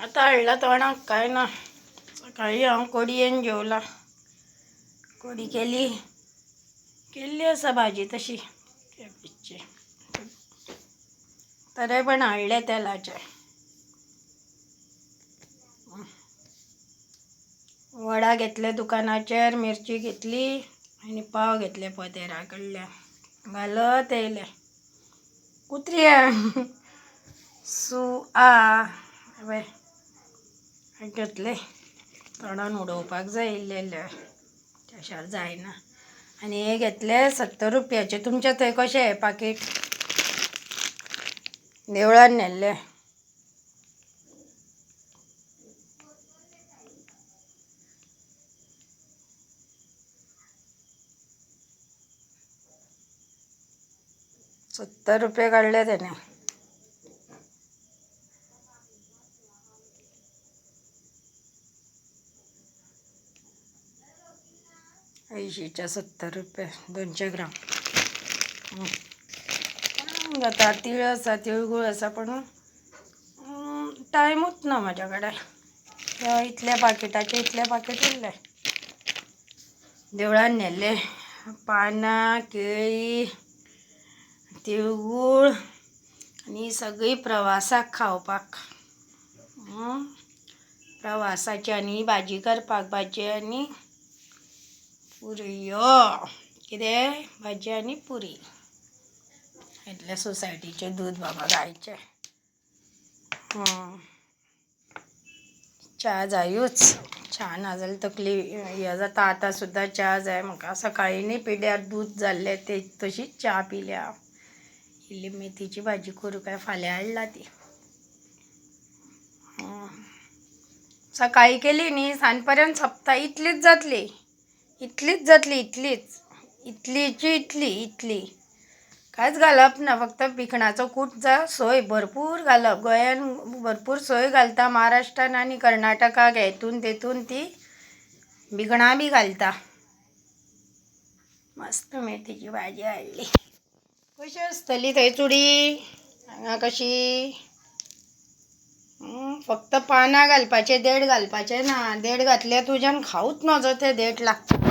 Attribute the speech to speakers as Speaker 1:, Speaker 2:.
Speaker 1: आता हाडला तोंडाक काय ना. सकाळी हांव कोडयेन जेवला. कोडी केल्ली आसा भाजी तशी कॅबेजची. तरी पण हाडले तेलाचे. वडा घेतले दुकानाचेर, मिरची घेतली आनी पाव घेतले पदेरा कडल्यान. घालत येयले. कुत्र्या पळय घेतले. तोंडान उडोवपाक जाय इल्ले त्याशार जायना. आनी हे घेतले 70 रुपयाचे. तुमचे थंय कशे पाकीट? देवळान नेल्ले. ₹70 काडले तेणे. 80च्या 70 रुपये 200 ग्राम. जाता तीळ आसा, तिळगूळ आसा, पण टायमूच ना म्हाज्या कडेन. इतल्या पाकीट उरले. देवळान नेल्ले. पानां, केळी, तिळगूळ आनी सगळी प्रवासाक खावपाक. प्रवासाची आनी भाजी करपाक. भाजी आनी पुरी. कितें भाजी आनी पुरी. इतले सोसायटीचे दूद बाबा गायचे. च्या जायूच. च्या ना जाल्यार तकली हें जाता. आतां सुद्दां च्या जाय म्हाका. सकाळीं न्ही पिड्ड्यार दूद जाल्लें ते तशीच च्या पिल्या हांव. इल्ली मेथीची भाजी करूं काय फाल्यां हाडला ती. सकाळीं केली न्ही सांज पर्यंत सोंपता. इतलीच जातली. इतली कांयच घालप ना. फक्त भिकणाचो कूट जाय. सोय भरपूर घालप. गोंयान भरपूर सोय घालता. महाराष्ट्रान आनी कर्नाटकाक हेतून तेतून ती भिकणां बी घालता. मस्त मेथीची भाजी हाडली. कशी आसतली थंय चुडी? हांगा कशी? फक्त पानां घालपाचे, देठ घालपाचे ना. देठ घातले तुज्यान खावूच नजो ते देठ लागता.